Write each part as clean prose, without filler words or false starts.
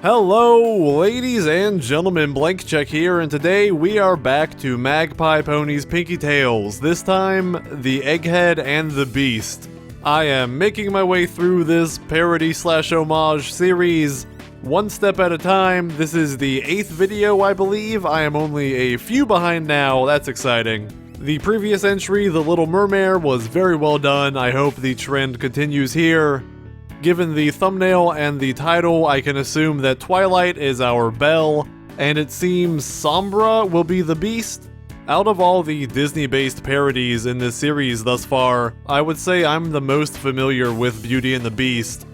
Hello, ladies and gentlemen, Blank Check here, and today we are back to Magpiepony's Pinkie Tales, this time the Egghead and the Beast. I am making my way through this parody/homage series one step at a time. This is the 8th video, I believe. I am only a few behind now, that's exciting. The previous entry, The Little Mermaid, was very well done. I hope the trend continues here. Given the thumbnail and the title, I can assume that Twilight is our Belle, and it seems Sombra will be the Beast. Out of all the Disney-based parodies in this series thus far, I would say I'm the most familiar with Beauty and the Beast.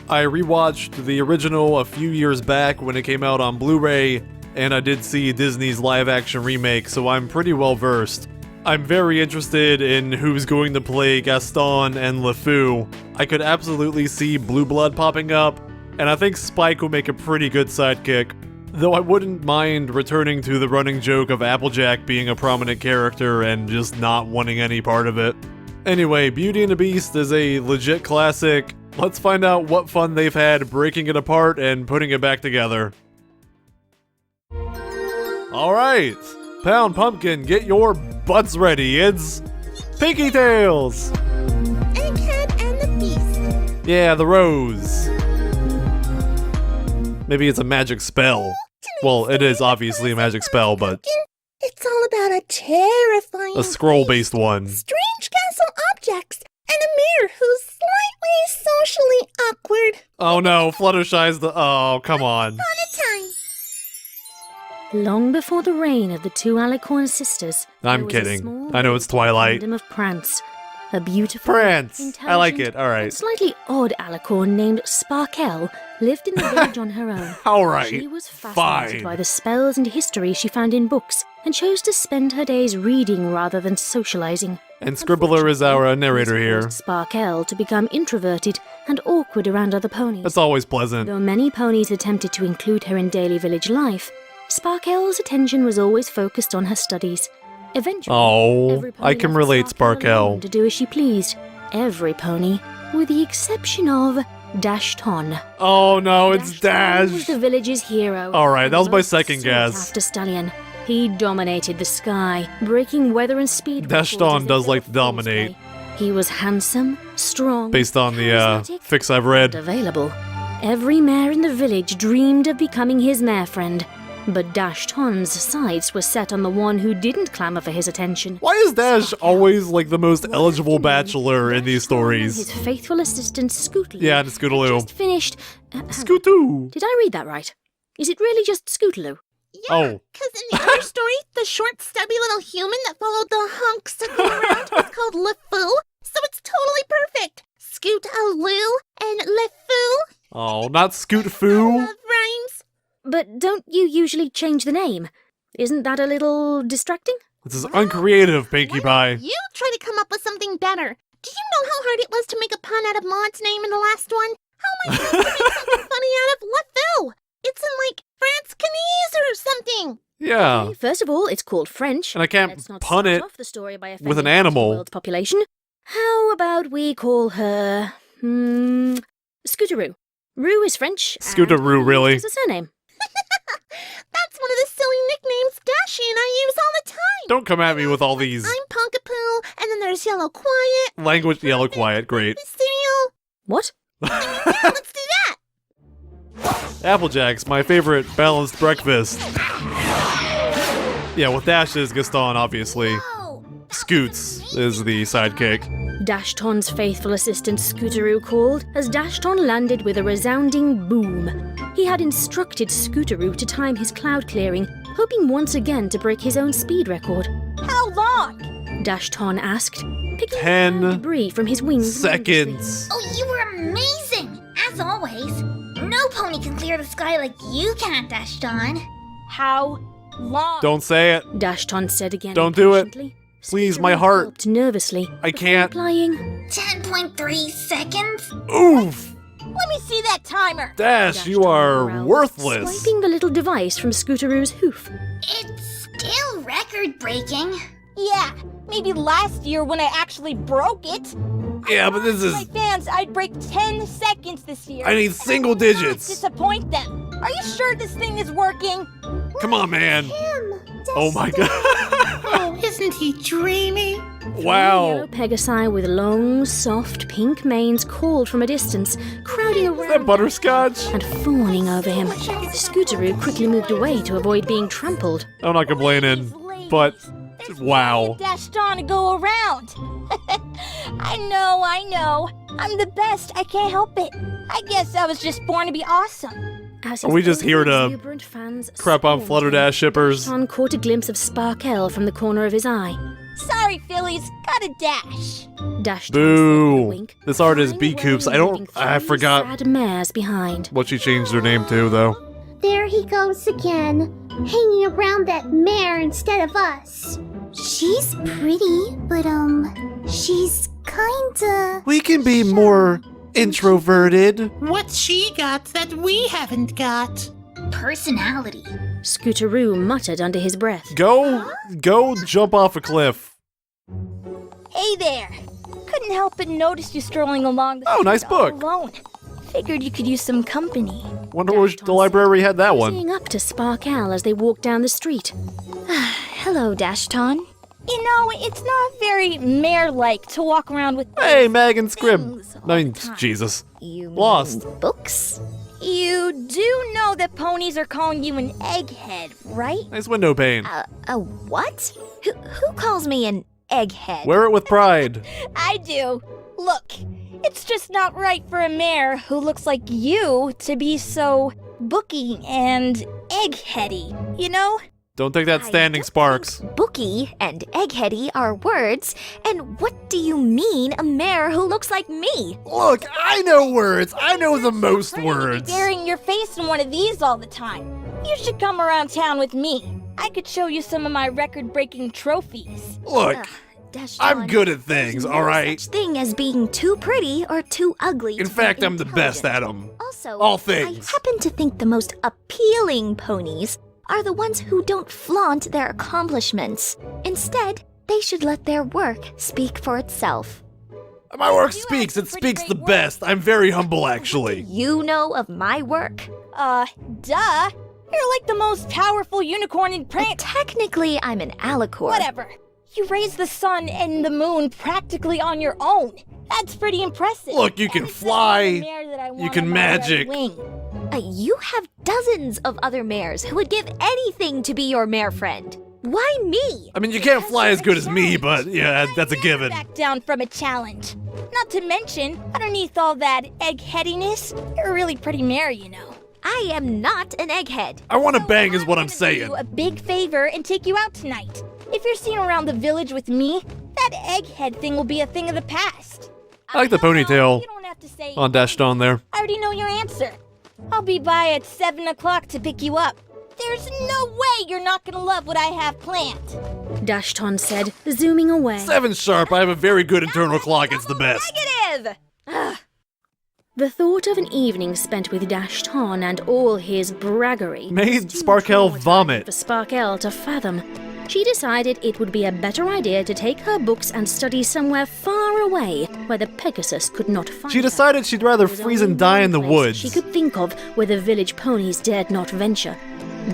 I rewatched the original a few years back when it came out on Blu-ray, and I did see Disney's live-action remake, so I'm pretty well versed. I'm very interested in who's going to play Gaston and LeFou. I could absolutely see Blue Blood popping up, and I think Spike will make a pretty good sidekick. Though I wouldn't mind returning to the running joke of Applejack being a prominent character and just not wanting any part of it. Anyway, Beauty and the Beast is a legit classic. Let's find out what fun they've had breaking it apart and putting it back together. Alright, Pound Pumpkin, get your butts ready, it's Pinkie Tales! Egghead and the Beast. Yeah, the rose. Maybe it's a magic spell. Well, it is obviously a magic spell, but It's all about a terrifying a scroll-based one. strange castle objects and a mirror who's slightly socially awkward. Oh no, Fluttershy's the— oh, come on. On a time. Long before the reign of the two Alicorn sisters, I'm there was a kidding. small I know it's Twilight. kingdom of Prance, a beautiful, Prance! I like intelligent, it, alright. and slightly odd Alicorn named Sparkle lived in the village on her own. Alright, She was fascinated fine. by the spells and history she found in books, and chose to spend her days reading rather than socializing. And Scribbler is our narrator This here. caused Sparkle to become introverted and awkward around other ponies. That's always pleasant. Though many ponies attempted to include her in daily village life, Sparkle's attention was always focused on her studies. Eventually, Oh, every pony I can left relate, Sparkle. alone to do as she pleased. Every pony, with the exception of Dashton. Oh no, it's Dashton was Dash! the village's hero. Alright, that was my most second sought guess. after stallion. He dominated the sky, breaking weather and speed records Dashton as they does go like to full dominate. sway. He was handsome, strong, Based on the charismatic, fics I've and read. available. Every mare in the village dreamed of becoming his mare friend, but Dashton's sights were set on the one who didn't clamor for his attention. Why is Dash always like the most eligible One afternoon, bachelor in these Dashton and stories? his faithful assistant Scootaloo. Yeah, and Scootaloo. Just finished. Scootaloo! Did I read that right? Is it really just Scootaloo? Yeah, Oh. because in the other story, the short, stubby little human that followed the hunks to go around was called LeFou, so it's totally perfect. Scoot-a-loo and LeFou. Oh, not Scoot Foo? Love rhymes. But don't you usually change the name? Isn't that a little distracting? This is uncreative, Pinkie Pie. You try to come up with something better. Do you know how hard it was to make a pun out of Maud's name in the last one? How am I supposed to make something funny out of LeFou? It's in like France-Canese or something. Yeah. Okay, first of all, it's called French. And I can't Let's not pun start it off the story by with an offending half the animal. world's population. How about we call her Scootaroo? Roo is French. and Scootaroo, really? Is a surname. That's one of the silly nicknames Dashy and I use all the time. Don't come at me with all these I'm Punkapoo, and then there's Yellow Quiet. language. Yellow Quiet, great. The cereal. What? Yeah, let's do that. Applejack's my favorite balanced breakfast. Yeah, with Dash is Gaston, obviously. Whoa. Scoots is the sidekick. Dashton's faithful assistant Scootaroo called as Dashton landed with a resounding boom. He had instructed Scootaroo to time his cloud clearing, hoping once again to break his own speed record. How long? Dashton asked, picking 10 up debris from his wings. seconds. Oh, you were amazing! As always. No pony can clear the sky like you can, Dashton. How long? Don't say it. Dashton said again. Don't do it. impatiently. Please, my Scootaroo heart. gulped nervously. I before can't. replying, 10.3 seconds? Oof! Let me see that timer. Dash, you Dashton are growled, worthless. swiping the little device from Scootaroo's hoof. It's still record-breaking. Yeah, maybe last year when I actually broke it. Yeah, but this My is... fans, I'd break 10 seconds this year. I need single digits. Disappoint them. Are you sure this thing is working? Come on, man. Oh my god. Oh, isn't he dreamy? Wow. Yellow Pegasi with long, soft, pink manes called from a distance, crowding Is that around butterscotch? and fawning over him. Scooteroo quickly moved away to avoid being trampled. I'm not complaining, but wow. Dashed on to go around. I know. I'm the best. I can't help it. I guess I was just born to be awesome. As Are we just here to exuberant fans crap on swarmed him, Flutterdash shippers? Dashton caught a glimpse of Sparkle from the corner of his eye. Sorry, Phillies. Gotta dash. Dashton Boo. said with a wink, This art is flying B away, Coops. leaving I three forgot sad mares behind. what she changed her name to, though. There he goes again, hanging around that mare instead of us. She's pretty, but she's kinda... We can be more introverted. What's she got that we haven't got? Personality. Scooteroo muttered under his breath. Go jump off a cliff. Hey there. Couldn't help but notice you strolling along the Oh, street nice all book. alone. Figured you could use some company. Wonder where the library had that one. Seeing up to Sparkle as they walked down the street. Hello, Dashton. You know, it's not very mare-like to walk around with Hey, Mag and Scrib. things all I mean, the time. Jesus. You Lost. mean books? You do know that ponies are calling you an egghead, right? Nice window pane. A what? Who calls me an egghead? Wear it with pride. I do. Look, it's just not right for a mare who looks like you to be so booky and eggheady, you know? Don't take that standing, Sparks. Bookie and eggheady are words, and what do you mean a mare who looks like me? Look, I know words. I know the most words. Staring your face in one of these all the time. You should come around town with me. I could show you some of my record-breaking trophies. Look, I'm good at things, all right? Such thing as being too pretty or too ugly. In to be fact, I'm the best at intelligent. them. Also, All things. I happen to think the most appealing ponies are the ones who don't flaunt their accomplishments. Instead, they should let their work speak for itself. My work You have speaks. some It pretty speaks the great work. best. I'm very humble, actually. You know of my work? Duh. You're like the most powerful unicorn in print. Technically, I'm an alicorn. Whatever. You raise the sun and the moon practically on your own. That's pretty impressive. Look, you can Every time fly, there's a mare that I you want can on my right magic. wing. You have dozens of other mares who would give anything to be your mare friend. Why me? I mean, you can't fly as good as me, but yeah, that's a I never given. Back down from a challenge. Not to mention, underneath all that eggheadiness, you're a really pretty mare, you know. I am not an egghead. I want to So bang is what I'm gonna do saying. you a big favor and take you out tonight. If you're seen around the village with me, that egghead thing will be a thing of the past. I like the No, ponytail you don't have to say on Dashton there. I already know your answer. I'll be by at 7 o'clock to pick you up. There's no way you're not gonna love what I have planned. Dashton said, zooming away. 7 sharp. I have a very good internal clock. It's the best. Negative! The thought of an evening spent with Dashton and all his braggery Made was too Sparkle traumatizing vomit. for Sparkle to fathom. She decided it would be a better idea to take her books and study somewhere far away where the Pegasus could not find She her. decided she'd rather There was freeze only and die one in the place woods. she could think of where the village ponies dared not venture.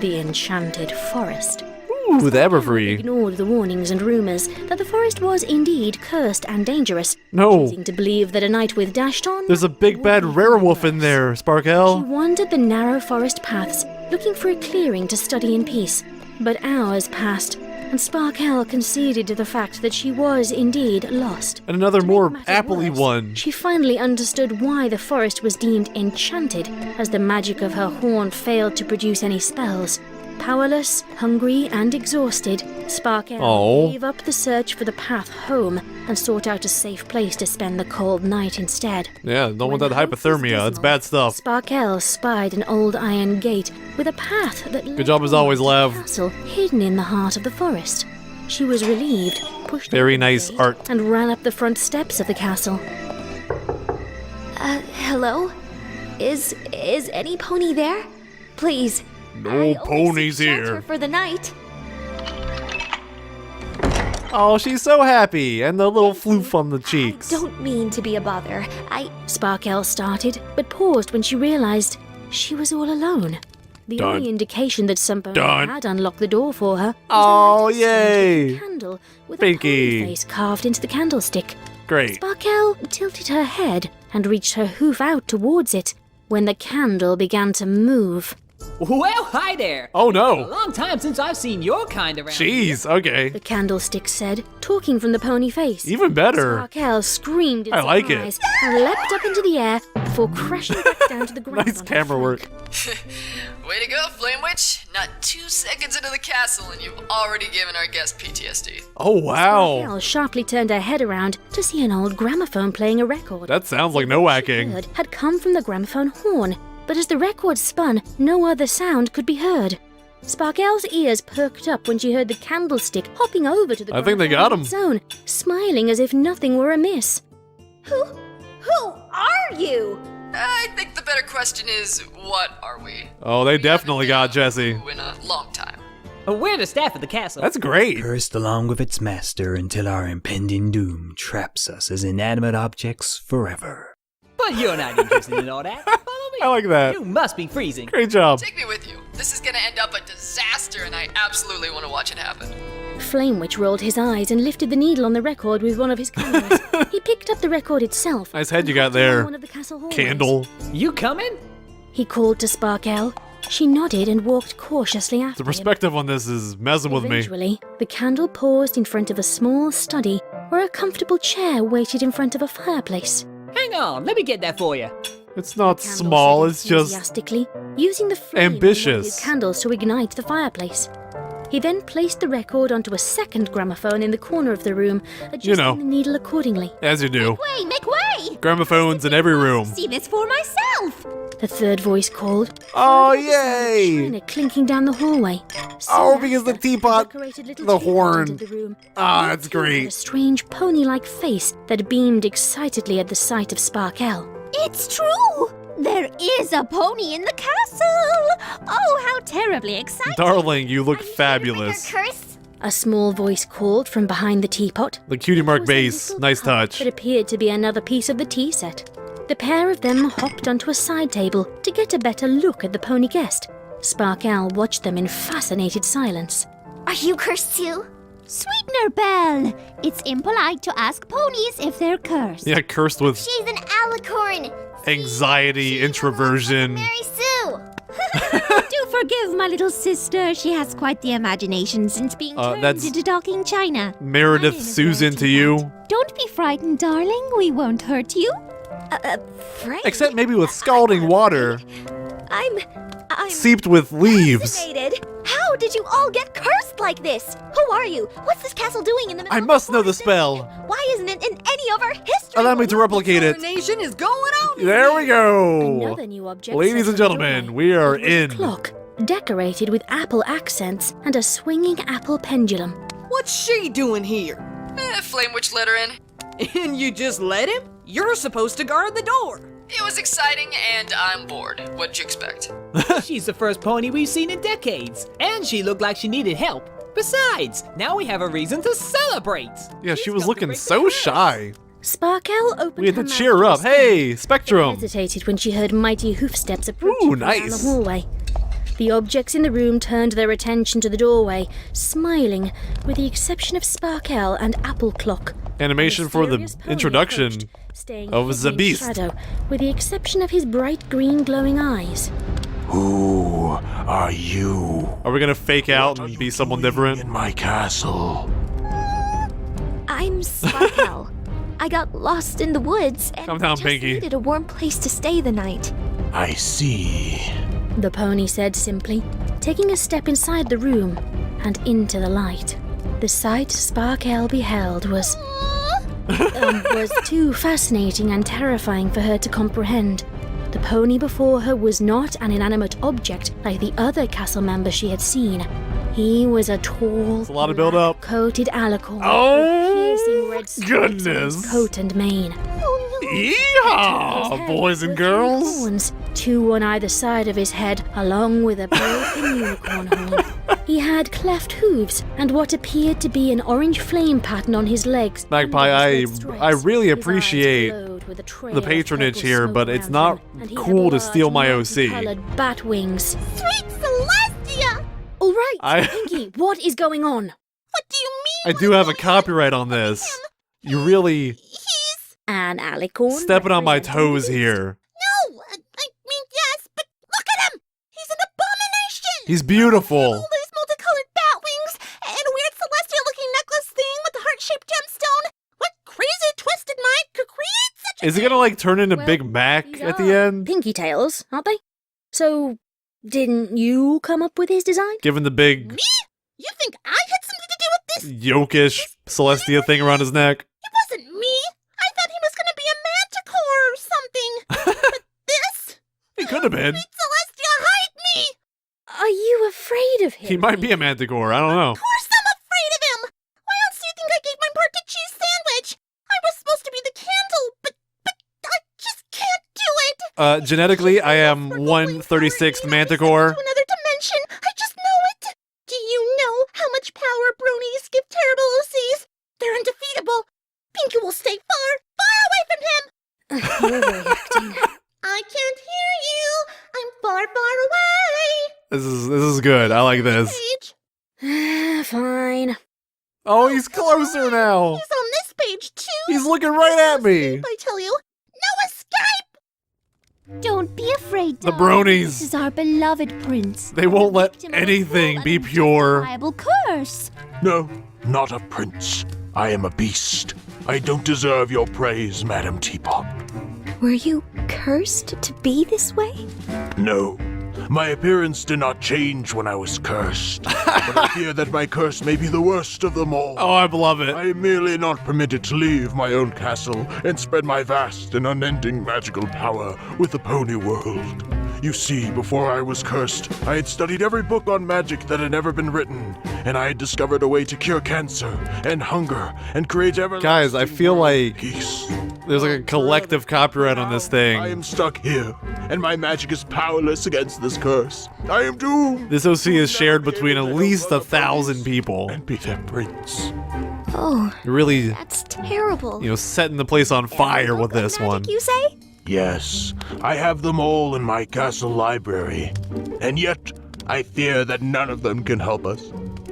The enchanted forest. Ooh, the Everfree. Ignored the warnings and rumors that the forest was indeed cursed and dangerous, No. choosing to believe that a night with Dashton There's a big bad would be werewolf in worse. there, She Sparkle. wandered the narrow forest paths, looking for a clearing to study in peace. But hours passed, and Sparkle conceded to the fact that she was indeed lost. And another To make more matters appley worse, one. She finally understood why the forest was deemed enchanted, as the magic of her horn failed to produce any spells. Powerless, hungry, and exhausted, Sparkle Aw. gave up the search for the path home and sought out a safe place to spend the cold night instead. Yeah, don't want When that hope was hypothermia. It's dismal, bad stuff. Sparkle spied an old iron gate with a path that led Good job as always, to a Lev. castle hidden in the heart of the forest. She was relieved, pushed Very open the nice gate, art. and ran up the front steps of the castle. Hello? Is any pony there? Please. No I only ponies seek shelter here. for the night. Oh, she's so happy, and the little floof on the cheeks. Don't mean to be a bother. Sparkle started, but paused when she realized she was all alone. The Done. only indication that some pony Done. had unlocked the door for her. Oh, was the light yay. of a candle with Pinkie. a pony face carved into the candlestick. Great. Sparkle tilted her head and reached her hoof out towards it when the candle began to move. Well, hi there. Oh A no. long time since I've seen your kind around. Jeez, okay. The candlestick said, talking from the pony face. Even better. Sparkle screamed in I like it. surprise and leapt up into the air before crashing back down to the ground. Nice on her camera work. flank. Way to go, Flame Witch! Not 2 seconds into the castle and you've already given our guest PTSD. Oh wow. Sparkle sharply turned her head around to see an old gramophone playing a record. That sounds like no whacking. Heard had come from the gramophone horn, but as the record spun, no other sound could be heard. Sparkle's ears perked up when she heard the candlestick hopping over to the I think they got him. its own, smiling as if nothing were amiss. Who are you? I think the better question is, what are we? Oh, they definitely got Jesse. In a long time. We're the staff of the castle. That's great. Cursed along with its master until our impending doom traps us as inanimate objects forever. But you're not interested in all that. Follow me. I like that. You must be freezing. Great job. Take me with you. This is gonna end up a disaster and I absolutely want to watch it happen. Flame Witch rolled his eyes and lifted the needle on the record with one of his cameras. He picked up the record itself. Nice head you got and held it there. on one of the castle hallways. Candle. You coming? He called to Sparkle. She nodded and walked cautiously after The him. perspective on this is messing with me. Eventually, the candle paused in front of a small study where a comfortable chair waited in front of a fireplace. Hang on, let me get that for you. It's not Candle small, said it's just enthusiastically, using the flame in one of ambitious. his candles to ignite the fireplace. He then placed the record onto a second gramophone in the corner of the room, adjusting know. the needle accordingly. As you do. Wait, make way! Gramophones in every room. See this for myself! The third voice called. Oh, followed by the sound of yay! China clinking down the hallway. Oh, Soon because the after, teapot, decorated little the teapot horn. entered the room. Ah, that's It had a great. strange pony-like face that beamed excitedly at the sight of Sparkle. It's true! There is a pony in the castle! Oh, how terribly exciting! Darling, you look Are you fabulous. here to make her curse? A small voice called from behind the teapot. The cutie mark There was a base. little Nice cup touch. that appeared to be another piece of the tea set. The pair of them hopped onto a side table to get a better look at the pony guest. Sparkle watched them in fascinated silence. Are you cursed too? Sweetener Belle! It's impolite to ask ponies if they're cursed. Yeah, cursed with She's an alicorn. anxiety, introversion. Mary Sue. Do forgive my little sister. She has quite the imagination since being turned that's- into talking China. Meredith My name is Susan to you. Don't be frightened, darling. We won't hurt you. Frank? Except maybe with scalding water, I'm seeped with leaves. fascinated. How did you all get cursed like this? Who are you? What's this castle doing in the middle I of must know the forest? spell. Why isn't it in any of our history? Allow me to replicate it. Nation is going on. There we go. Another new object. Ladies set and from the gentlemen, doorway. we are It was a in. clock, decorated with apple accents and a swinging apple pendulum. What's she doing here? Flame Witch let her in. And you just let him? You're supposed to guard the door. It was exciting and I'm bored. What'd you expect? She's the first pony we've seen in decades. And she looked like she needed help. Besides, now we have a reason to celebrate. Yeah, she She's was come to looking break the so curse. shy. Sparkle opened We had her to mouth cheer up. respond, Hey, but Spectrum. hesitated when she heard mighty hoofsteps approaching Ooh, from down nice. the hallway. The objects in the room turned their attention to the doorway, smiling, with the exception of Sparkle and Apple Clock. Animation for the Mysterious pony introduction approached, staying of hidden the in beast. shadow, with the exception of his bright green glowing eyes. Who are you? Are we gonna fake out and be someone different? In my castle. I'm Sparkle. I got lost in the woods and Calm down, just Pinkie. needed a warm place to stay the night. I see. The pony said simply, taking a step inside the room and into the light. The sight Sparkle beheld was too fascinating and terrifying for her to comprehend. The pony before her was not an inanimate object like the other castle members she had seen. He was a tall, a lot of build-up. coated alicorn Oh, with piercing red stripes on his goodness. coat and mane. His Yeehaw, head boys and were three girls. horns, two on either side of his head, along with a broken unicorn horn. He had cleft hooves and what appeared to be an orange flame pattern on his legs. Magpie, under his red I stripes. really His eyes appreciate glowed with a trail the of patronage purple here, smoke but it's around not him, and he cool had to steal my large, OC. multicolored bat wings. Sweet Celestia! All right, I- Pinkie, what is going on? What do you mean? I do have a copyright on this. You really He's... An alicorn? stepping on my representing the toes beast. here. No! I mean, yes, but look at him! He's an abomination! He's beautiful. All these multicolored bat wings and a weird celestial-looking necklace thing with the heart-shaped gemstone. What crazy twisted mind could create such a Is he gonna like turn into Well, Big Mac these at the are end? Pinkie tails, aren't they? So, didn't you come up with his design? Given the big Me? You think I had something to do with this? yokish Celestia thing around his neck. It wasn't me. I thought he was gonna be a manticore or something. But this? He could have been. Sweet Celestia, hide me! Are you afraid of him? He might be a manticore. I don't know. Of course I'm afraid of him! Why else do you think I gave my part to cheese sandwich? I was supposed to be the candle, but I just can't do it! Genetically, I am 1/36th manticore. To another dimension. I just know it. Do you know how much power bronies give terrible OCs? They're undefeatable. Pinkie will stay far, far away from him. You're reacting. I can't hear you. I'm far, far away. This is good. I like this. Page. Fine. Oh, he's closer now. He's on this page too. He's looking right at me. I tell you, no escape. Don't be afraid, The darling. bronies. This is our beloved prince. They won't let Victim of a anything cruel be and pure. unjustifiable curse. No, not a prince. I am a beast. I don't deserve your praise, Madam Teapot. Were you cursed to be this way? No. My appearance did not change when I was cursed. But I fear that my curse may be the worst of them all. Oh, I love it. I am merely not permitted to leave my own castle and spread my vast and unending magical power with the pony world. You see, before I was cursed, I had studied every book on magic that had ever been written, and I had discovered a way to cure cancer and hunger and create everlasting Guys, I feel like peace. there's like a collective copyright on this I thing. am stuck here, and my magic is powerless against this curse. I am doomed. This OC is shared between at least 1,000 people. And be their prince. Oh, Really, that's terrible. setting the place on fire with this one. Magic, you say? Yes, I have them all in my castle library, and yet I fear that none of them can help us.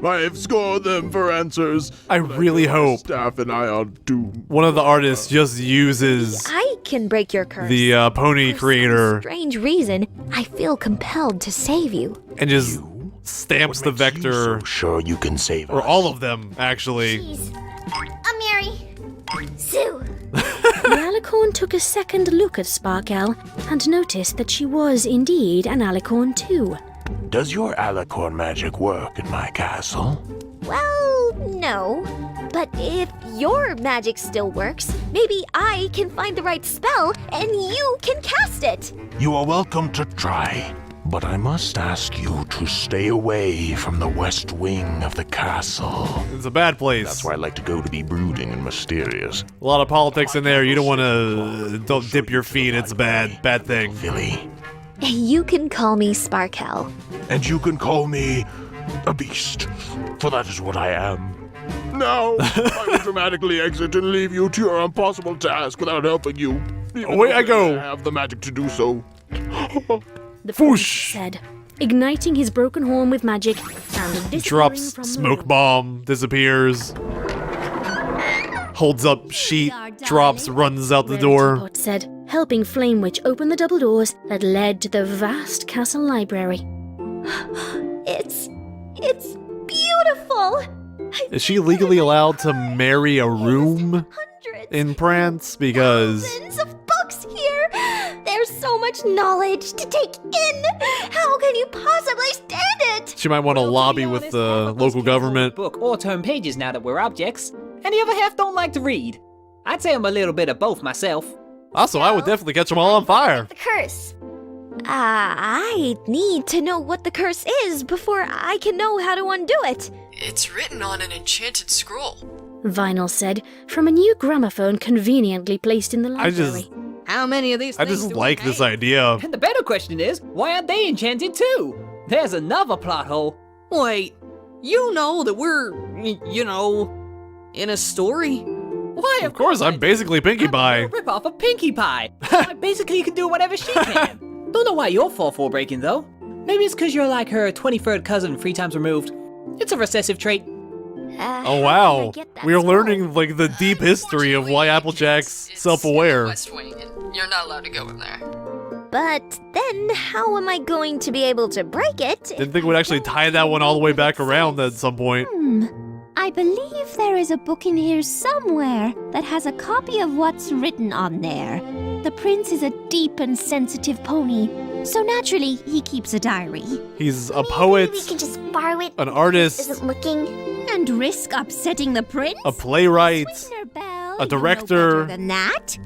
I have scored them for answers. I really hope Staff and I are doomed. one of the artists just uses I can break your curse. the pony For creator some strange reason, I feel compelled to save you. and just stamps the What makes you vector, so sure you can save or us? all of them, actually. Jeez. Mary. Sue. The alicorn took a second look at Sparkle and noticed that she was indeed an alicorn too. Does your alicorn magic work in my castle? Well, no. But if your magic still works, maybe I can find the right spell and you can cast it. You are welcome to try, but I must ask you to stay away from the west wing of the castle. It's a bad place. That's where I like to go to be brooding and mysterious. A lot of politics in there. You don't want to don't dip your feet. It's a bad thing. Philly. You can call me Sparkle. And you can call me a beast, for that is what I am. Now, I will dramatically exit and leave you to your impossible task without helping you. Even Away though I go. I have the magic to do so. The prince Whoosh! said, igniting his broken horn with magic and disappearing Drops from the smoke room. bomb, disappears. Holds up sheet, drops, runs out the door. Teapot said, helping Flamewitch open the double doors that led to the vast castle library. It's beautiful. Is she legally allowed to marry a room Hundreds, in Prance? Because thousands of books here. There's so much knowledge to take in. How can you possibly stand it? she might want to Well, to lobby be with honest, the half of us local can't hold government. a book or turn pages now that we're objects, and the other half don't like to read. I'd say I'm a little bit of both myself. Also, I would definitely catch them all on fire. The curse. I need to know what the curse is before I can know how to undo it. It's written on an enchanted scroll. Vinyl said, from a new gramophone conveniently placed in the I library. just, How many of these I just like this idea. And the better question is, why aren't they enchanted too? There's another plot hole. Wait, you know that we're, in a story? Why, Of course, I'm basically Pinkie Pie. a rip-off of Pinkie Pie. I basically can do whatever she can. Don't know why you're 4-4 breaking, though. Maybe it's because you're like her 23rd cousin 3 times removed. It's a recessive trait. Oh wow, we are learning like the deep history of why Applejack's self-aware. West Wing, and you're not allowed to go in there. But then, how am I going to be able to break it? Didn't think we'd actually tie that one all the way back around at some point. I believe there is a book in here somewhere that has a copy of what's written on there. The prince is a deep and sensitive pony, so naturally he keeps a diary. He's a poet, We can just borrow it. an artist, Isn't looking and risk upsetting the prince. a playwright, Bell, a director, than that.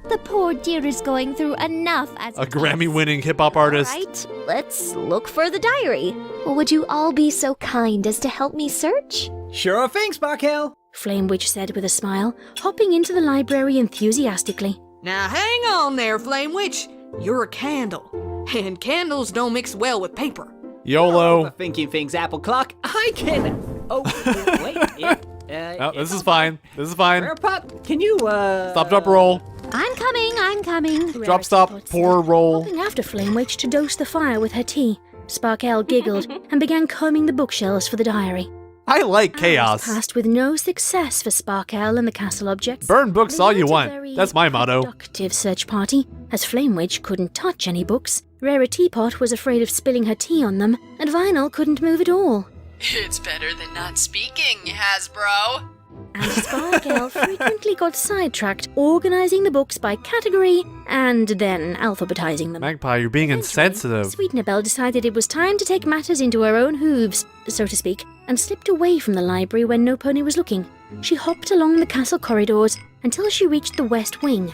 The poor dear is going through enough as a Grammy-winning hip-hop artist. Right, let's look for the diary. Would you all be so kind as to help me search? Sure thing, Sparkle. Flame Witch said with a smile, hopping into the library enthusiastically. Now hang on there, Flame Witch. You're a candle, and candles don't mix well with paper. YOLO. Thinking things, apple clock. I can. Oh, wait. Oh, this is fine. This is fine. Rare Pup, can you, Stop, drop, roll. I'm coming. Drop, stop, pour, roll. Hopping after Flame Witch to dose the fire with her tea, Sparkle giggled and began combing the bookshelves for the diary. I like Hours chaos. passed with no success for Sparkle and the castle objects. Burn books They all you weren't a want. very That's my motto. Productive search party, as Flame Witch couldn't touch any books, Rara Teapot was afraid of spilling her tea on them, and Vinyl couldn't move at all. It's better than not speaking, Hasbro. And Sparkle frequently got sidetracked organising the books by category and then alphabetizing them. Magpie, you're being insensitive. Sweetenabelle decided it was time to take matters into her own hooves, so to speak, and slipped away from the library when No Pony was looking. She hopped along the castle corridors until she reached the West Wing.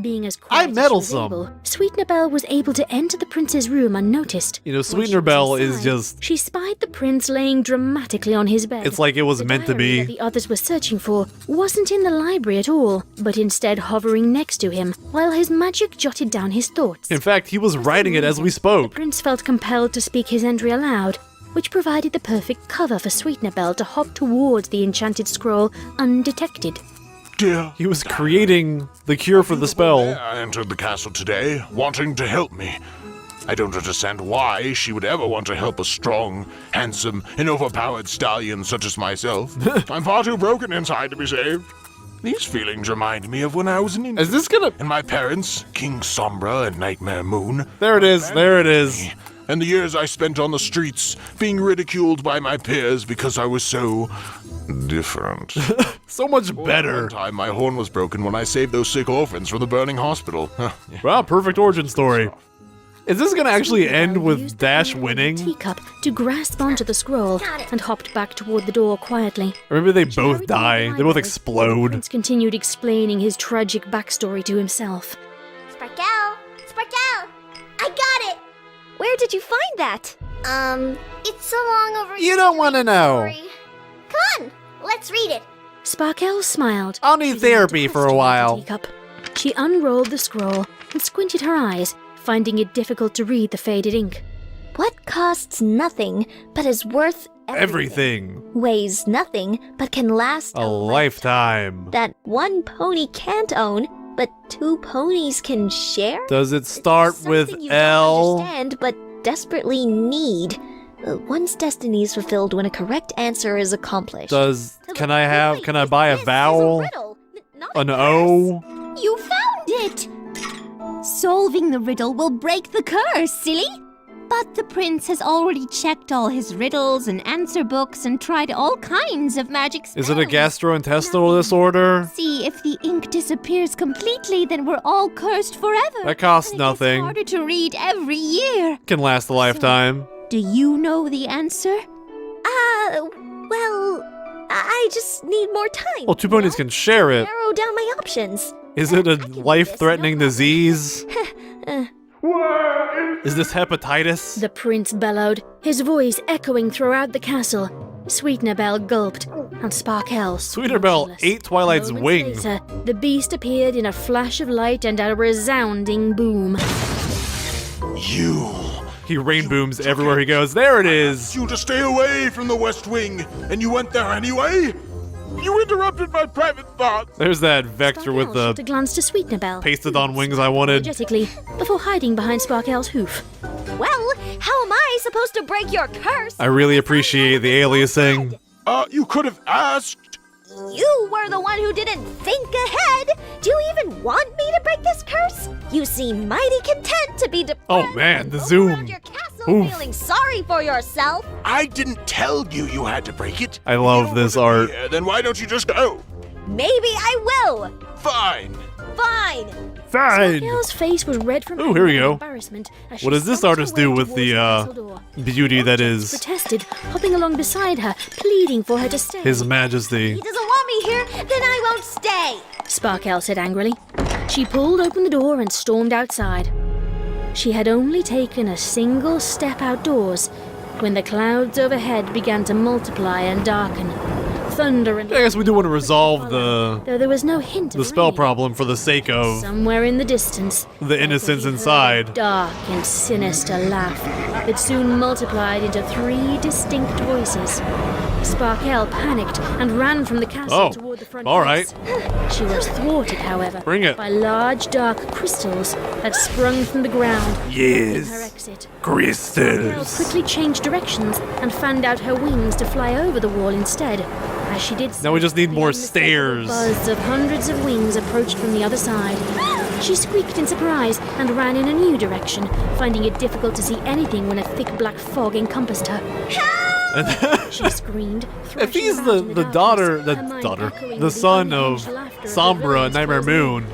Being as quiet as she was meddlesome. able, Sweetenabelle was able to enter the prince's room unnoticed. You know, When she Sweetener was Bell is inside, just... She spied the prince laying dramatically on his bed. It's like it was The meant to diary that be. the others were searching for wasn't in the library at all, but instead hovering next to him, while his magic jotted down his thoughts. In fact, he was writing it as we The spoke. prince felt compelled to speak his entry aloud, which provided the perfect cover for Sweetenabelle to hop towards the enchanted scroll undetected. Dear, He was creating the cure for the spell. I entered the castle today, wanting to help me. I don't understand why she would ever want to help a strong, handsome, and overpowered stallion such as myself. I'm far too broken inside to be saved. These feelings remind me of when I was an infant. Is this gonna... And my parents, King Sombra and Nightmare Moon. There it is, there it is. And the years I spent on the streets, being ridiculed by my peers because I was so... different. So much better. One time my horn was broken when I saved those sick orphans from the burning hospital. Wow, perfect origin story. Is this gonna actually end with Used the Dash iron winning? teacup to grasp onto the scroll and hopped back toward the door quietly. Or maybe they She both hurried die. into the They both library. The explode. prince continued explaining his tragic backstory to himself. Sparkle! I got it! Where did you find that? It's so long over. You don't wanna know. Story. Come on, let's read it. Sparkle smiled. I'll need She began to therapy for a question the while. teacup. She unrolled the scroll and squinted her eyes, finding it difficult to read the faded ink. What costs nothing but is worth Everything. weighs nothing but can last A lifetime. that one pony can't own, but 2 ponies can share? Does it start with Something you L? don't understand but desperately need. One's destiny is fulfilled when a correct answer is accomplished. Can I buy a vowel? An O? You found it! Solving the riddle will break the curse, silly! But the prince has already checked all his riddles and answer books and tried all kinds of magic spells. Is it a gastrointestinal disorder? See, if the ink disappears completely, then we're all cursed forever. That costs And it gets nothing. harder to read every year. Can last a lifetime. Do you know the answer? Well, I just need more time. Well, 2 ponies can share it. Narrow down my options. Is it a life-threatening disease? Is this hepatitis? The prince bellowed, his voice echoing throughout the castle. Sweetenabelle gulped, and Sparkle Sweetenabelle speechless. ate Twilight's Moments wings. later, the beast appeared in a flash of light and a resounding boom. You. He rain booms everywhere he goes. There it is. You to stay away from the West Wing, and you went there anyway? You interrupted my private thoughts! There's that Vector with Sparkle shot a the glance to Sweetenabelle, pasted on wings I wanted. energetically, before hiding behind Sparkle's hoof. Well, how am I supposed to break your curse? I really appreciate the aliasing. You could have asked. You were the one who didn't think ahead. Do you even want me to break this curse? You seem mighty content to be depressed. Oh man, the Go zoom. around your castle Oof. feeling sorry for yourself. I didn't tell you you had to break it. I love this art. Yeah, then why don't you just go? Maybe I will. Fine. Fine. Fine. Sparkle's face was red from Ooh, here we anger and go. embarrassment as she What does this stomped her artist do way with towards the castle door. beauty that is Protested, hopping along beside her, pleading for her to stay. His Majesty? He doesn't want me here, then I won't stay. Sparkle said angrily. She pulled open the door and stormed outside. She had only taken a single step outdoors when the clouds overhead began to multiply and darken. Thunder and I guess we do want to resolve the though there was no hint of spell rain. problem for the sake of Somewhere in the distance, the innocence inside. a dark and sinister laugh that soon multiplied into 3 distinct voices. Sparkle panicked and ran from the castle Oh, toward the front all gates. She was thwarted, however, Bring it. by large dark crystals that sprung from the ground, blocking her exit. Sparkle Crystals. quickly changed directions and fanned out her wings to fly over the wall instead. As she did so, Now we just need the more unmistakable stairs. buzz of hundreds of wings approached from the other side. She squeaked in surprise and ran in a new direction, finding it difficult to see anything when a thick black fog encompassed her. She screamed, If he's thrashing about in the darkness, daughter, her mind echoing the with son of unhinged laughter the Sombra villains and Nightmare closing in. Moon,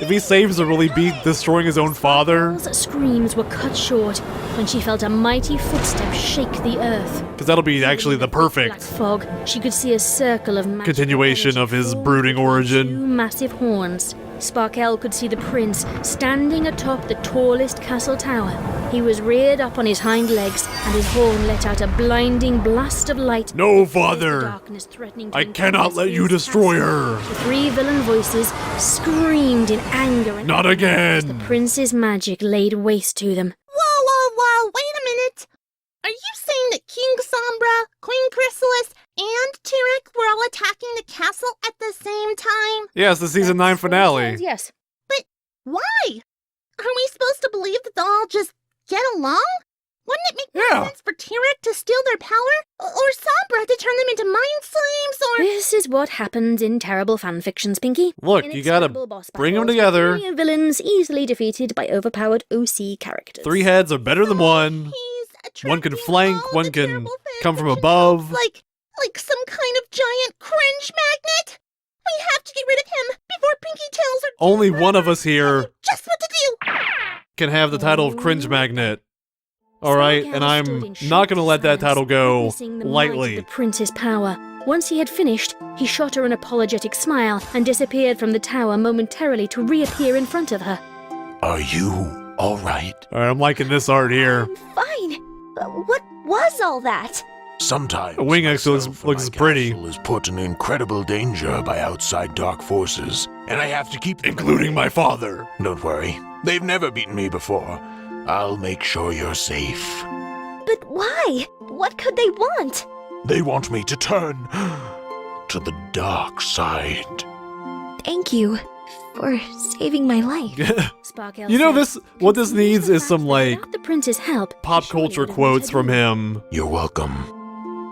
if he saves her, will he be destroying his own father? Sparkle's screams were cut short when she felt a mighty footstep shake the earth. Because that'll be actually the Black perfect fog, she could see a circle of magical continuation energy of his form brooding between origin. 2 massive horns. Sparkle could see the prince standing atop the tallest castle tower. He was reared up on his hind legs, and his horn let out a blinding blast of light. No, that filled the father! darkness, threatening to I encompass cannot let you his destroy castle. her! The 3 villain voices screamed in anger and Not the again! prince's magic laid waste to them. Whoa, wait a minute. Are you saying that King Sombra, Queen Chrysalis, and Tyrek were all attacking the castle at the same time? Yes, the season 9 finale. Yes. But why? Are we supposed to believe that they'll all just get along? Wouldn't it make more sense for Tyrek to steal their power? Or Sombra to turn them into mind slaves? Or... This is what happens in terrible fanfictions, Pinkie. Look, you gotta bring them together. Brilliant villains easily defeated by overpowered OC characters. 3 heads are better than one. One can flank, one can come from above. Like some kind of giant cringe magnet? We have to get rid of him before Pinkie tells her Only one of us here just what to do. can have the title of Cringe Magnet. Alright, and I'm not gonna let that title go witnessing the might lightly. of the prince's power. Once he had finished, he shot her an apologetic smile and disappeared from the tower momentarily to reappear in front of her. Are you alright? Alright, I'm liking this art here. Fine. What was all that? Sometimes The wing actually looks pretty. castle is put in incredible danger by outside dark forces, and I have to keep them Including my father. Don't worry. They've never beaten me before. I'll make sure you're safe. But why? What could they want? They want me to turn to the dark side. Thank you for saving my life. Sparkle You know said, what this needs is some like without the prince's help, pop she surely culture would have quotes been from dead. him You're welcome.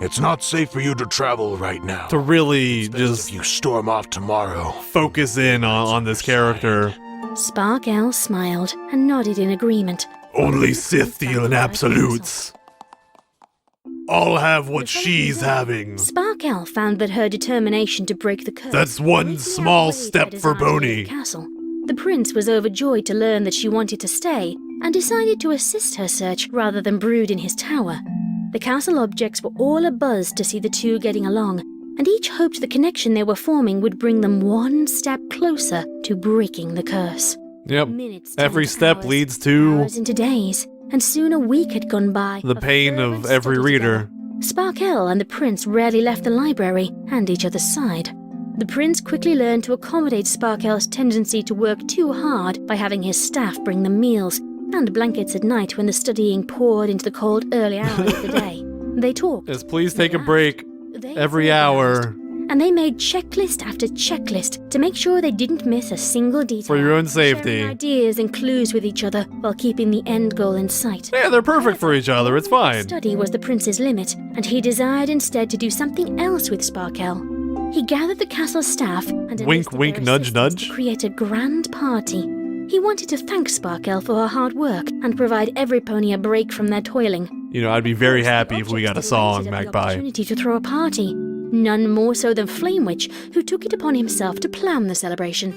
It's not safe for you to travel right now. to really It's best if just you storm off tomorrow. focus in on this character. Sparkle smiled and nodded in agreement. Only Sith deal in absolutes. I'll have what she's having. Sparkle found that her determination to break the curse That's one greatly small outweighed step her for desire to leave Boney. the castle. The prince was overjoyed to learn that she wanted to stay and decided to assist her search rather than brood in his tower. The castle objects were all abuzz to see the two getting along, and each hoped the connection they were forming would bring them one step closer to breaking the curse. Yep. Minutes Every turned to step hours, leads to hours into days, and soon a week had gone by. the pain of fervent every study reader. together. Sparkle and the prince rarely left the library and each other's side. The prince quickly learned to accommodate Sparkle's tendency to work too hard by having his staff bring them meals and blankets at night when the studying poured into the cold early hours of the day. They talked. Yes, please take a break. every hour. And they made checklist after checklist to make sure they didn't miss a single detail. For your own safety. Sharing ideas and clues with each other while keeping the end goal in sight. Yeah, they're perfect for each other, it's fine. Study was the prince's limit, and he desired instead to do something else with Sparkle. He gathered the castle staff and Wink, wink, nudge, nudge. to create a grand party. He wanted to thank Sparkle for her hard work and provide every pony a break from their toiling. You know, I'd be very happy if we got a song, The Magpie. opportunity to throw a party. None more so than Flame Witch, who took it upon himself to plan the celebration.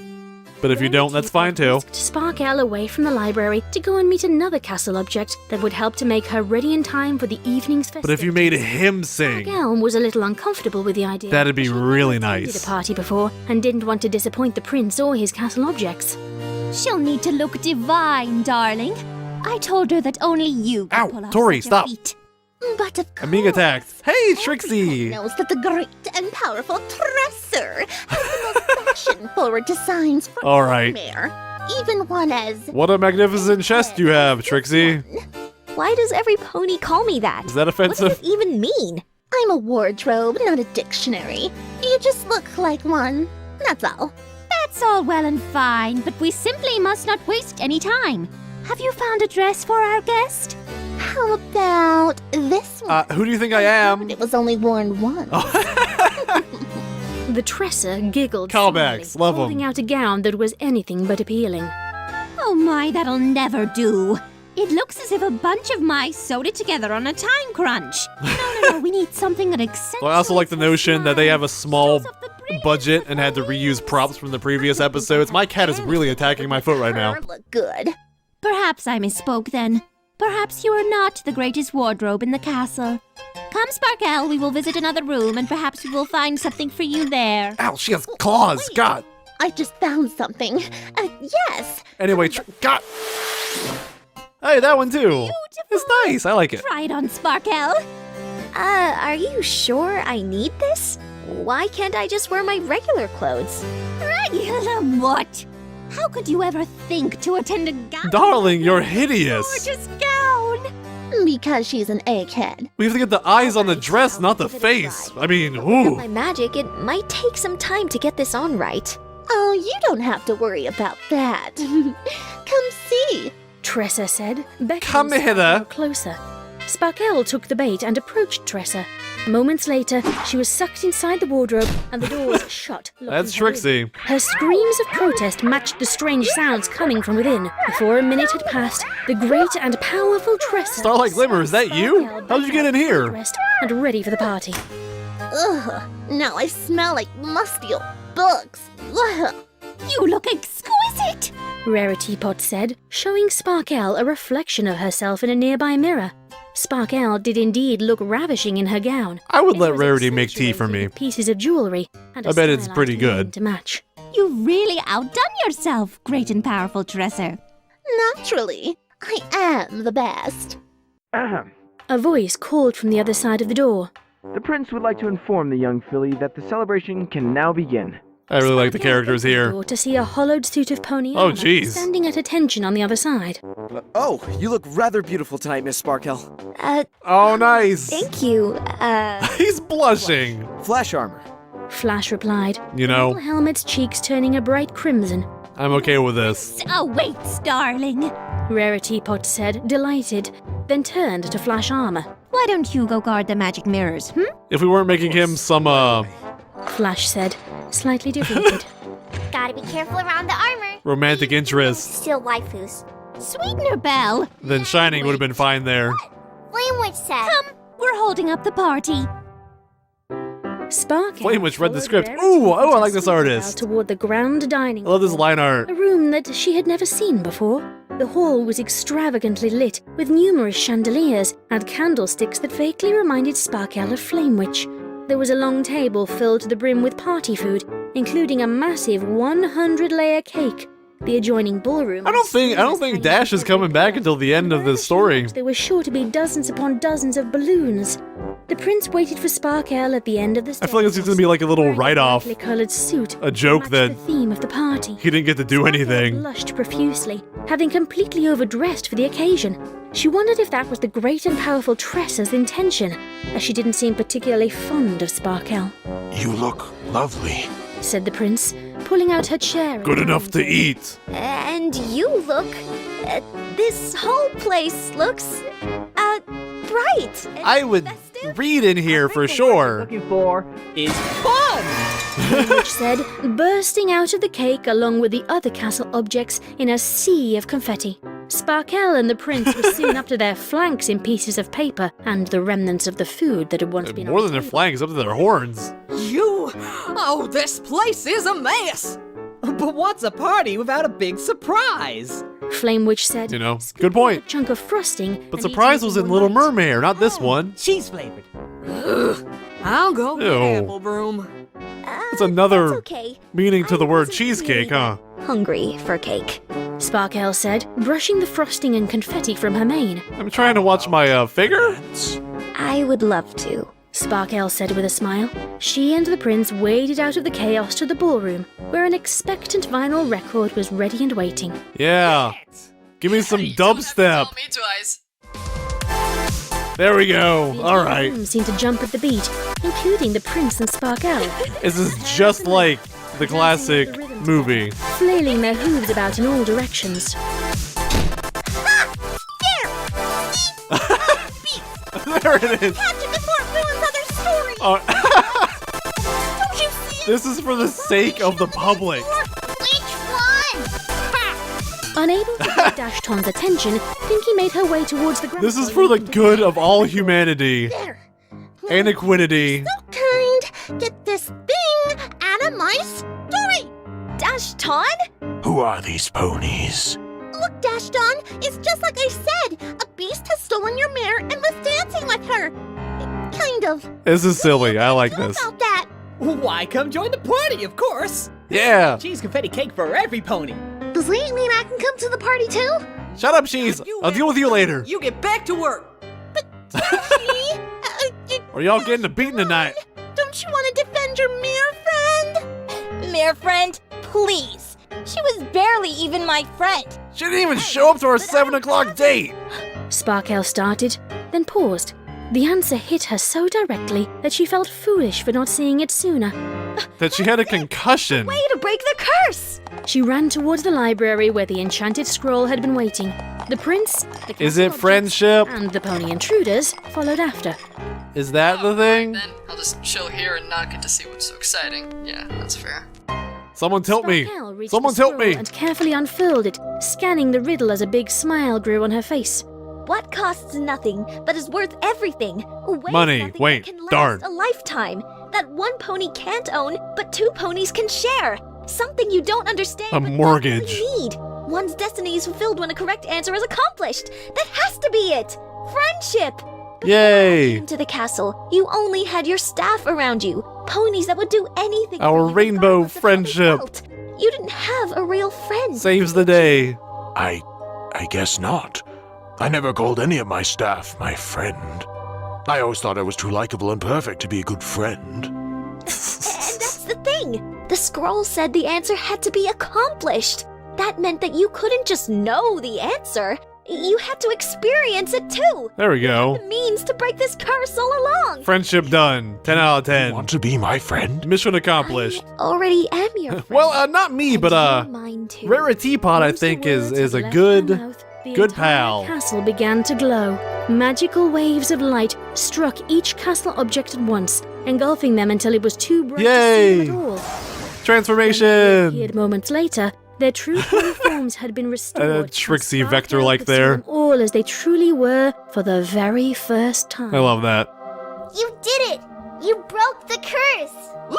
But if you don't, that's fine too. Whisked Sparkle away from the library to go and meet another castle object that would help to make her ready in time for the evening's festivities. But if you made him sing, Sparkle was a little uncomfortable with the idea. that'd be She had really never attended nice. a party before and didn't want to disappoint the prince or his castle objects. She'll need to look divine, darling. I told her that only you can pull off Tori, such stop. a feat. But of I'm being attacked. Hey, Trixie! knows that the great and powerful Tresser has the most fashion-forward designs for All right. mare. Even one as What a magnificent chest you have, Trixie. Why does every pony call me that? Is that What does offensive? it even mean? I'm a wardrobe, not a dictionary. You just look like one. That's all. That's all well and fine, but we simply must not waste any time. Have you found a dress for our guest? How about this one? Who do you think I am? It was only worn once. The Tresser giggled. Callbacks, slyly, love 'em. holding out a gown that was anything but appealing. Oh my, that'll never do. It looks as if a bunch of mice sewed it together on a time crunch. No, we need something that accentuates. I also like the notion that they have a small shows off the brilliance budget of and had to ponies. reuse props from the previous episodes. My cat is really attacking my foot right now. Her look good. Perhaps I misspoke then. Perhaps you are not the greatest wardrobe in the castle. Come, Sparkle, we will visit another room and perhaps we will find something for you there. Ow, she has claws. Wait. God. I just found something. Yes. Anyway, God. Hey, that one too. It's nice. I like it. Try it on, Sparkle. Are you sure I need this? Why can't I just wear my regular clothes? Regular what? How could you ever think to attend a gown? Darling, you're hideous. Gorgeous gown. Because she's an egghead. We have to get the eyes on the dress, not the face. I mean, With ooh. my magic, it might take some time to get this on right. Oh, you don't have to worry about that. Come see. Tresser said, beckoning Come hither. Sparkle closer. Sparkle took the bait and approached Tresser. Moments later, she was sucked inside the wardrobe and the doors shut. locking That's her in. Trixie. Her screams of protest matched the strange sounds coming from within. Before a minute had passed, the great and powerful Tresser... Starlight Glimmer, is that you? How'd you get in here? ...dressed and ready for the party. Ugh. Now I smell like musty old bugs. Ugh. You look exquisite. Rarity Pot said, showing Sparkle a reflection of herself in a nearby mirror. Sparkle did indeed look ravishing in her gown. I would It let was Rarity make tea for me. accentuated with pieces of jewelry and a I bet it's stylized pretty good. mane to match. You've really outdone yourself, great and powerful Tresser. Naturally. I am the best. A voice called from the other side of the door. The prince would like to inform the young filly that the celebration can now begin. I really like the characters here. Door to see a hollowed suit of pony Oh, armor jeez. standing at attention on the other side. Oh, you look rather beautiful tonight, Miss Sparkle. Oh, nice. Thank you. He's blushing. Flash armor. Flash replied, You know, Little Helmet's cheeks turning a bright crimson. I'm okay with this. Oh, wait, darling. Rarity Pot said, delighted, then turned to Flash Armor. Why don't you go guard the magic mirrors, If we weren't making him some, Flash said, slightly defeated. Gotta be careful around the armor. romantic interest, Still waifus. Sweetener Belle. then Shining would have been fine there. Flame Witch said. Come, we're holding up the party. Sparkle Flame Witch read the followed script. Rarity Ooh, Pot oh, I like and this Sweetener Belle artist. toward the grand dining I love this hall. line art. A room that she had never seen before. The hall was extravagantly lit with numerous chandeliers and candlesticks that vaguely reminded Sparkle of Flame Witch. There was a long table filled to the brim with party food, including a massive 100-layer cake. the adjoining ballroom. I don't think Dash is coming back until the end of this story. There were sure to be dozens upon dozens of balloons. The prince waited for Sparkle at the end of the I feel like it's gonna be like a little write-off, colored suit, a joke that the theme of the party. he didn't get to do anything. Blushed profusely, having completely overdressed for the occasion. She wondered if that was the great and powerful Tressa's intention, as she didn't seem particularly fond of Sparkle. You look lovely. Said the prince, pulling out her chair. Good enough to eat. And you look. This whole place looks. bright. I would read in here for sure. Looking for is fun! Which said, bursting out of the cake along with the other castle objects in a sea of confetti. Sparkle and the prince were soon up to their flanks in pieces of paper and the remnants of the food that had once been More than their flanks, up to their horns. Oh, this place is a mess! But what's a party without a big surprise? Flame Witch said, You know, good point. a chunk of frosting. But and surprise eating was in one Little bite. Mermaid, not this one. Cheese flavored. I'll go with Ew. apple broom. That's another okay. meaning to the word wasn't cheesecake, really huh? Hungry for cake. Sparkle said, brushing the frosting and confetti from her mane. I'm trying to watch my figure. I would love to. Sparkle said with a smile. She and the prince waded out of the chaos to the ballroom, where an expectant vinyl record was ready and waiting. Yeah. Give me some dubstep. Tell me twice. There we go. All right. Room seemed to jump at the beat, including the prince and Sparkle, This is just like the classic movie. flailing their hooves about in all directions. There it is. Catch it before it ruins other stories. Don't you see? This is for the sake of the public. Which one? Unable to get Dash Ton's attention, Pinkie made her way towards the ground. This is for the good of all humanity. There. And equity. So kind. Get this thing out of my story. Dash Ton? Who are these ponies? Look, Dashton, it's just like I said. A beast has stolen your mare and was dancing with her. Kind of. This is silly. I like What this. about that? Why, come join the party, of course! Yeah. Cheese confetti cake for every pony! Does that mean I can come to the party too? Shut up, Cheese. I'll deal with you later. You get back to work. Or y'all getting a beating tonight. Don't you want to defend your mare friend? Mare friend, please. She was barely even my friend. She didn't even show up to our 7 o'clock date. Sparkle started, then paused. The answer hit her so directly that she felt foolish for not seeing it sooner. That she had a concussion. Way to break the curse! She ran towards the library where the enchanted scroll had been waiting. The prince, the Is castle it objects, friendship? and the pony intruders followed after. Is that the thing? Then I'll just chill here and not get to see what's so exciting. Yeah, that's fair. Someone tilt me. Sparkle reached Someone the tilt scroll me. and carefully unfurled it, scanning the riddle as a big smile grew on her face. What costs nothing, but is worth everything? Weighs Money. nothing, but Wait, can last darn. a lifetime. That one pony can't own, but two ponies can share. Something you don't understand, A but mortgage. really need. One's destiny is fulfilled when a correct answer is accomplished. That has to be it. Friendship. Yay. Into the castle, you only had your staff around you. Ponies that would do anything. Our for you, rainbow regardless of how they friendship. felt. You didn't have a real friend. Saves the day. I guess not. I never called any of my staff my friend. I always thought I was too likable and perfect to be a good friend. And that's the thing. The scroll said the answer had to be accomplished. That meant that you couldn't just know the answer. You had to experience it too. There we go. The means to break this curse all along. Friendship done. 10 out of 10. Want to be my friend? Mission accomplished. Already am your friend. Well, not me, but Mine too. Rarity Pot I think is a good pal. The castle began to glow. Magical waves of light struck each castle object at once, engulfing them until it was too bright Yay! to see them at all. Transformation. Appeared moments later, their true pony forms had been restored. A tricksy and vector Sparkle like could see there. them all as they truly were for the very first time. I love that. You did it! You broke the curse!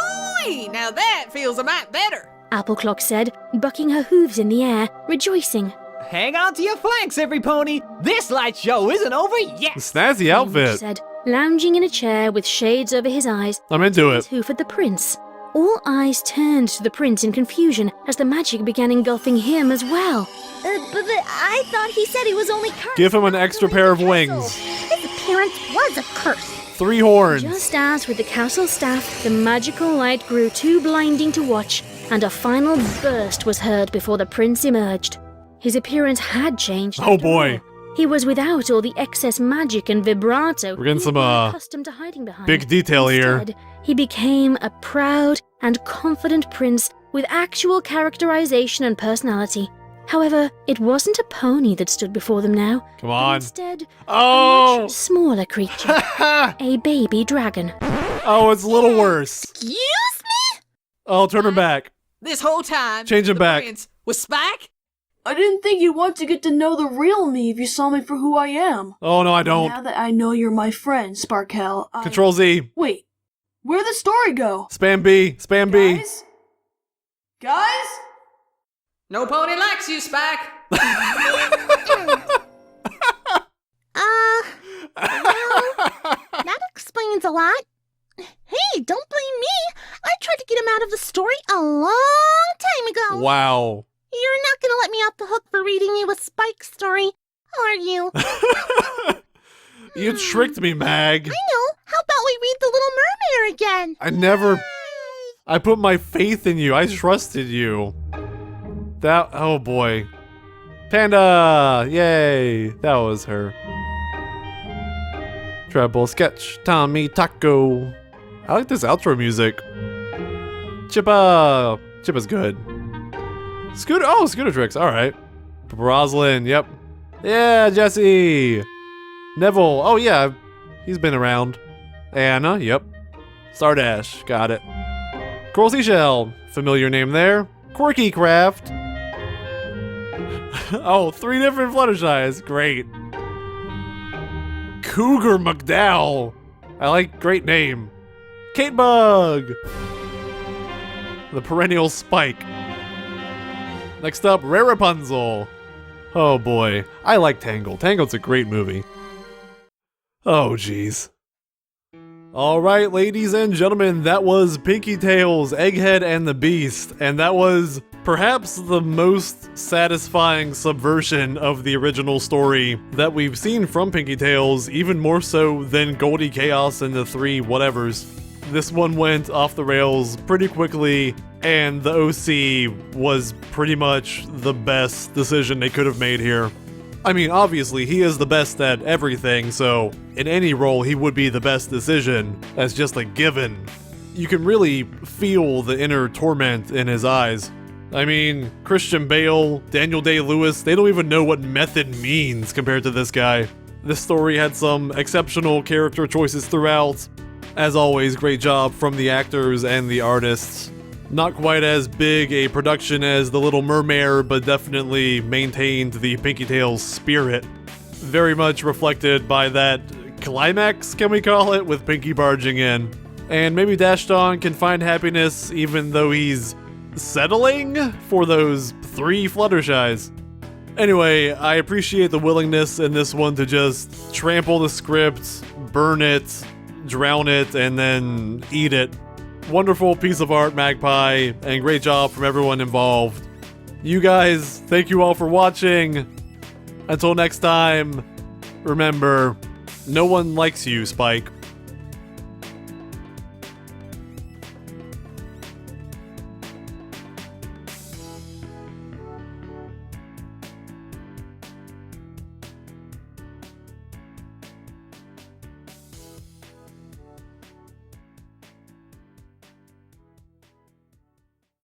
Ooh, now that feels a mite better. Appleclock said, bucking her hooves in the air, rejoicing. Hang on to your flanks, every pony! This light show isn't over yet! Snazzy He outfit. said, lounging in a chair with shades over his eyes. I'm into His it. hoof at the prince. All eyes turned to the prince in confusion as the magic began engulfing him as well. But I thought he said he was only cursed. Give him an extra pair of wings. His appearance was a curse. 3 horns. Just as with the castle staff, the magical light grew too blinding to watch, and a final burst was heard before the prince emerged. His appearance had changed. Oh boy. He was without all the excess magic and vibrato We're getting some accustomed to hiding behind. big detail here. Instead, he became a proud and confident prince with actual characterization and personality. However, it wasn't a pony that stood before them now. Come but on. Instead, a Oh! much smaller creature. A baby dragon. Oh, it's a little worse. Excuse me? Oh, turn him back. This whole time, Change him the back. prince was Spike? I didn't think you'd want to get to know the real me if you saw me for who I am. Oh, no, I don't. Now that I know you're my friend, Sparkell, Control Z. Wait, where'd the story go? Spam B. Spam B. Guys? Guys? No pony likes you, Spike. Well, that explains a lot. Hey, don't blame me. I tried to get him out of the story a long time ago. Wow. You're not gonna let me off the hook for reading you a Spike story, are you? You tricked me, Mag. I know. How about we read The Little Mermaid again? I put my faith in you. I trusted you. Oh boy. Panda! Yay! That was her. Treble sketch, Tommy Taco. I like this outro music. Chippa! Chippa's good. Scooter, oh, Scooter Tricks, alright. Roslyn, yep. Yeah, Jesse! Neville, oh yeah, he's been around. Anna, yep. Stardash, got it. Coral Seashell, familiar name there. Quirky Craft. Oh, 3 different Fluttershy's, great. Cougar McDowell, I like, great name. Kate Bug. The perennial Spike. Next up, Rapunzel. Oh boy, I like Tangled. Tangled's a great movie. Oh jeez. Alright, ladies and gentlemen, that was Pinkie Tails, Egghead, and the Beast, and that was perhaps the most satisfying subversion of the original story that we've seen from Pinkie Tails, even more so than Goldie Chaos and the 3 whatevers. This one went off the rails pretty quickly, and the OC was pretty much the best decision they could have made here. I mean, obviously, he is the best at everything, so in any role, he would be the best decision. That's just a given. You can really feel the inner torment in his eyes. I mean, Christian Bale, Daniel Day-Lewis, they don't even know what method means compared to this guy. This story had some exceptional character choices throughout. As always, great job from the actors and the artists. Not quite as big a production as The Little Mermaid, but definitely maintained the Pinkie Tails spirit. Very much reflected by that climax, can we call it, with Pinkie barging in. And maybe Dashton can find happiness even though he's settling for those 3 Fluttershy's. Anyway, I appreciate the willingness in this one to just trample the script, burn it, drown it, and then eat it. Wonderful piece of art, Magpie, and great job from everyone involved. You guys, thank you all for watching. Until next time, remember, no one likes you, Spike.